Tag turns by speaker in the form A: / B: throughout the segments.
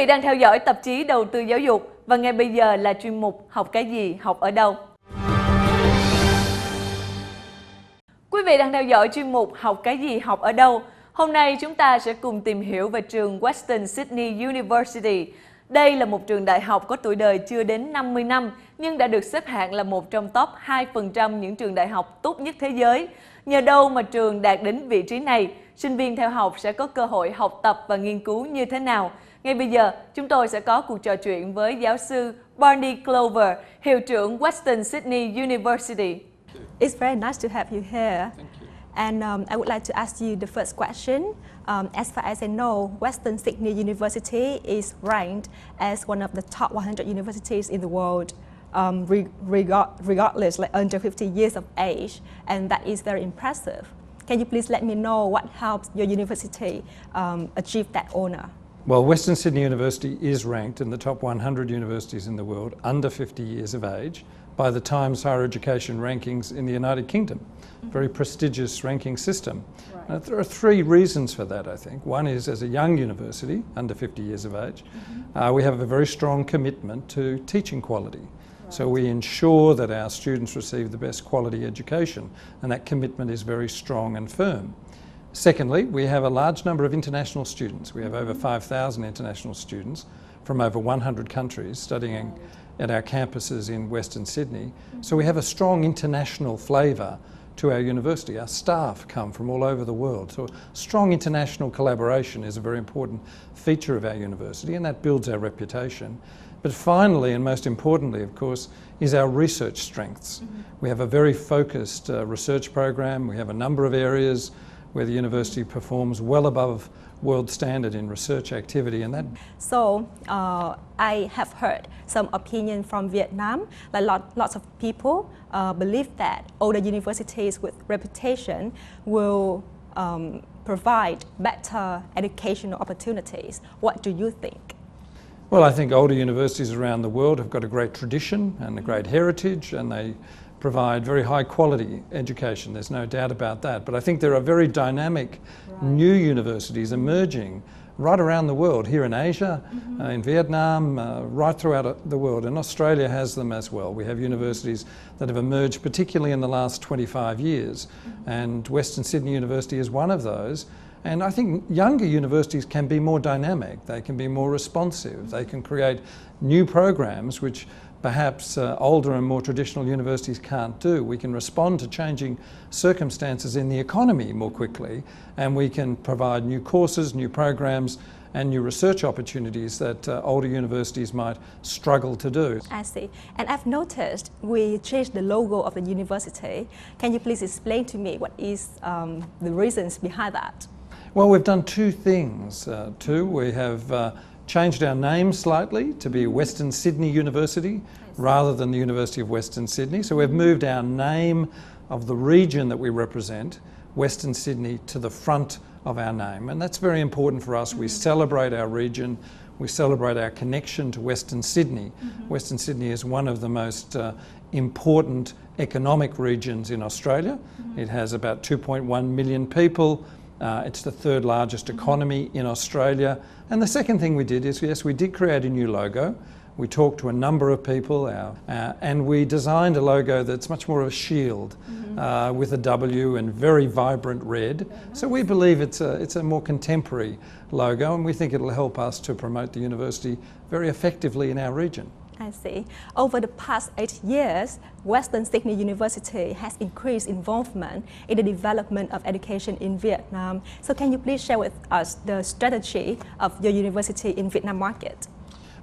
A: vị đang theo dõi tạp chí Đầu tư giáo dục và ngay bây giờ là chuyên mục Học cái gì, học ở đâu. Quý vị đang theo dõi chuyên mục Học cái gì, học ở đâu. Hôm nay chúng ta sẽ cùng tìm hiểu về trường Western Sydney University. Đây là một trường đại học có tuổi đời chưa đến 50 năm nhưng đã được xếp hạng là một trong top 2% những trường đại học tốt nhất thế giới. Nhờ đâu mà trường đạt đến vị trí này? Sinh viên theo học sẽ có cơ hội học tập và nghiên cứu như thế nào? Ngay bây giờ, chúng tôi sẽ có cuộc trò chuyện với giáo sư Barney Clover, hiệu trưởng Western Sydney University.
B: It's very nice to have you here.
C: Thank you.
B: And I would like to ask you the first question. As far as I know, Western Sydney University is ranked as one of the top 100 universities in the world, regardless, like under 50 years of age, and that is very impressive. Can you please let me know what helps your university achieve that honor?
C: Well, Western Sydney University is ranked in the top 100 universities in the world under 50 years of age by the Times Higher Education rankings in the United Kingdom. Very prestigious ranking system.
B: Right.
C: There are three reasons for that, I think. One is, as a young university, under 50 years of age, we have a very strong commitment to teaching quality. Right. So we ensure that our students receive the best quality education, and that commitment is very strong and firm. Secondly, we have a large number of international students. We have over 5,000 international students from over 100 countries studying at our campuses in Western Sydney. So we have a strong international flavour to our university. Our staff come from all over the world. So strong international collaboration is a very important feature of our university, and that builds our reputation. But finally, and most importantly, of course, is our research strengths. We have a very focused research program. We have a number of areas where the university performs well above world standard in research activity, and that.
B: So I have heard some opinion from Vietnam. Like lots of people believe that older universities with reputation will provide better educational opportunities. What do you think?
C: Well, I think older universities around the world have got a great tradition and a great heritage, and they provide very high quality education. There's no doubt about that. But I think there are very dynamic new universities emerging right around the world, here in Asia, in Vietnam, right throughout the world. And Australia has them as well. We have universities that have emerged particularly in the last 25 years. And Western Sydney University is one of those. And I think younger universities can be more dynamic, they can be more responsive, they can create new programs which perhaps older and more traditional universities can't do. We can respond to changing circumstances in the economy more quickly, and we can provide new courses, new programs and new research opportunities that older universities might struggle to do.
B: I see. And I've noticed we changed the logo of the university. Can you please explain to me what is the reasons behind that?
C: Well, we've done two things. We have changed our name slightly to be Western Sydney University rather than the University of Western Sydney. So we've moved our name of the region that we represent, Western Sydney, to the front of our name. And that's very important for us. We celebrate our region. We celebrate our connection to Western Sydney. Western Sydney is one of the most important economic regions in Australia. It has about 2.1 million people. It's the third largest economy in Australia. And the second thing we did is, yes, we did create a new logo. We talked to a number of people and we designed a logo that's much more of a shield with a W and very vibrant red. So we believe it's a more contemporary logo, and we think it'll help us to promote the university very effectively in our region.
B: I see. Over the past 8 years, Western Sydney University has increased involvement in the development of education in Vietnam. So can you please share with us the strategy of your university in Vietnam market?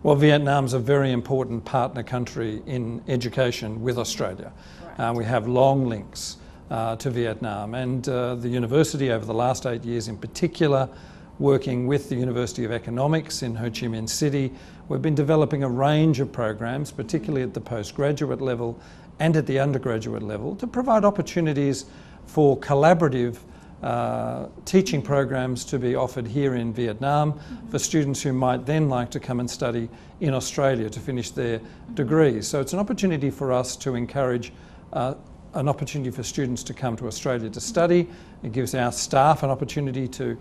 C: Well, Vietnam's a very important partner country in education with Australia.
B: Right.
C: We have long links to Vietnam, and the university over the last 8 years in particular, working with the University of Economics in Ho Chi Minh City, we've been developing a range of programs, particularly at the postgraduate level and at the undergraduate level, to provide opportunities for collaborative teaching programs to be offered here in Vietnam for students who might then like to come and study in Australia to finish their degrees. So it's an opportunity for us to encourage an opportunity for students to come to Australia to study. It gives our staff an opportunity to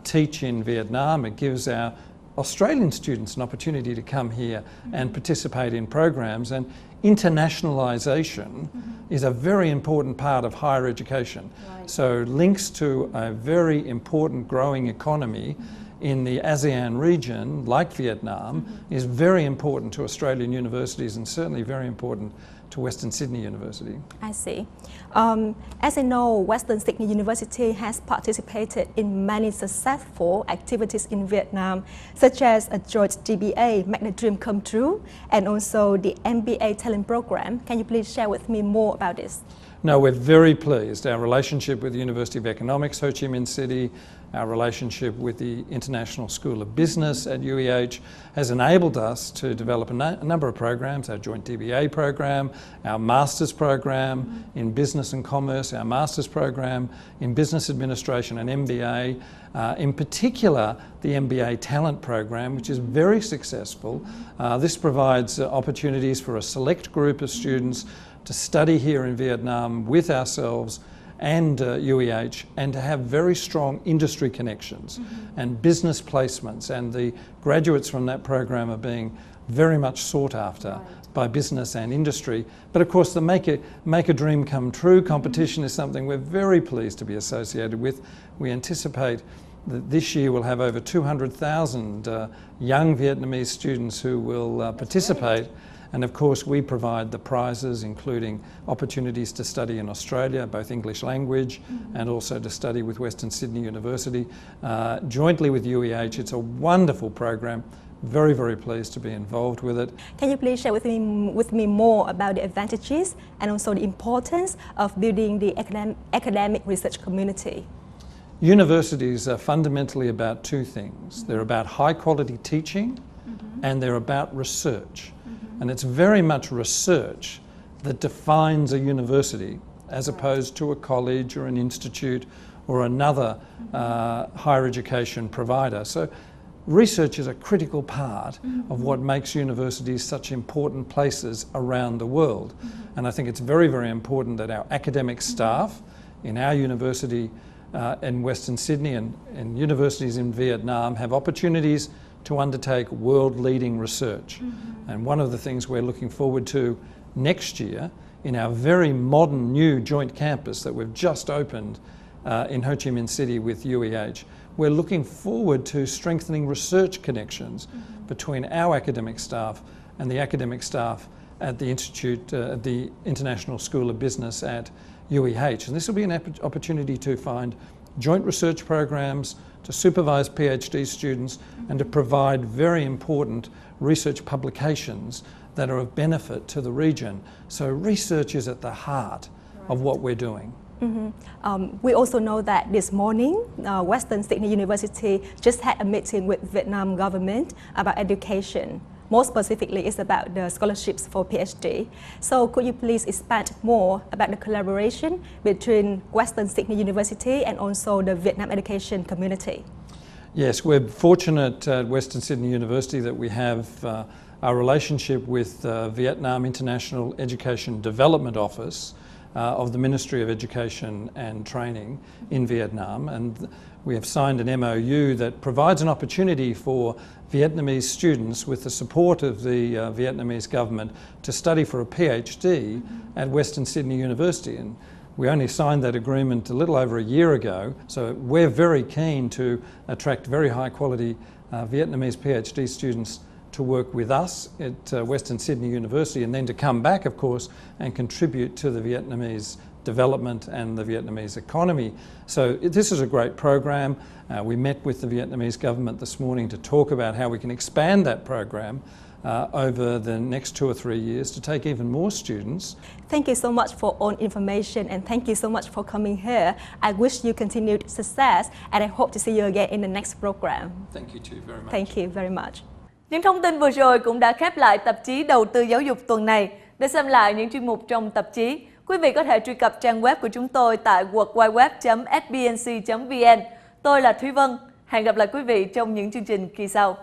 C: teach in Vietnam. It gives our Australian students an opportunity to come here and participate in programs. And internationalisation is a very important part of higher education. So links to a very important growing economy in the ASEAN region, like Vietnam, is very important to Australian universities and certainly very important to Western Sydney University.
B: I see. As I know, Western Sydney University has participated in many successful activities in Vietnam, such as a joint DBA, Make the Dream Come True, and also the MBA Talent Program. Can you please share with me more about this?
C: No, we're very pleased. Our relationship with the University of Economics, Ho Chi Minh City, our relationship with the International School of Business at UEH has enabled us to develop a number of programs, our joint DBA program, our master's program in business and commerce, our master's program in business administration and MBA, in particular the MBA talent program, which is very successful. This provides opportunities for a select group of students to study here in Vietnam with ourselves and UEH, and to have very strong industry connections and business placements, and the graduates from that program are being very much sought after by business and industry. But of course the Make a Dream Come True competition is something we're very pleased to be associated with. We anticipate that this year we'll have over 200,000 young Vietnamese students who will participate. And of course we provide the prizes, including opportunities to study in Australia, both English language and also to study with Western Sydney University, jointly with UEH. It's a wonderful program. Very, very pleased to be involved with it.
B: Can you please share with me more about the advantages and also the importance of building the academic research community?
C: Universities are fundamentally about two things. They're about high quality teaching and they're about research. And it's very much research that defines a university as opposed to a college or an institute or another higher education provider. So research is a critical part of what makes universities such important places around the world. And I think it's very, very important that our academic staff in our university in Western Sydney and universities in Vietnam have opportunities to undertake world-leading research. And one of the things we're looking forward to next year in our very modern new joint campus that we've just opened in Ho Chi Minh City with UEH, we're looking forward to strengthening research connections between our academic staff and the academic staff at the Institute, the International School of Business at UEH. And this will be an opportunity to find joint research programs, to supervise PhD students, and to provide very important research publications that are of benefit to the region. So research is at the heart of what we're doing.
B: We also know that this morning, Western Sydney University just had a meeting with Vietnam government about education. More specifically, it's about the scholarships for PhD. So could you please expand more about the collaboration between Western Sydney University and also the Vietnam education community?
C: Yes, we're fortunate at Western Sydney University that we have our relationship with Vietnam International Education Development Office of the Ministry of Education and Training in Vietnam, and we have signed an MOU that provides an opportunity for Vietnamese students, with the support of the Vietnamese government, to study for a PhD at Western Sydney University. And we only signed that agreement a little over a year ago, so we're very keen to attract very high quality Vietnamese PhD students to work with us at Western Sydney University, and then to come back, of course, and contribute to the Vietnamese development and the Vietnamese economy. So this is a great program. We met with the Vietnamese government this morning to talk about how we can expand that program over the next 2 or 3 years to take even more students.
B: Thank you so much for all information, and thank you so much for coming here. I wish you continued success, and I hope to see you again in the next program.
C: Thank you too very much.
B: Thank you very much.
A: Những thông tin vừa rồi cũng đã khép lại tạp chí Đầu tư giáo dục tuần này. Để xem lại những chuyên mục trong tạp chí, quý vị có thể truy cập trang web của chúng tôi tại www.fbnc.vn. Tôi là Thúy Vân. Hẹn gặp lại quý vị trong những chương trình kỳ sau.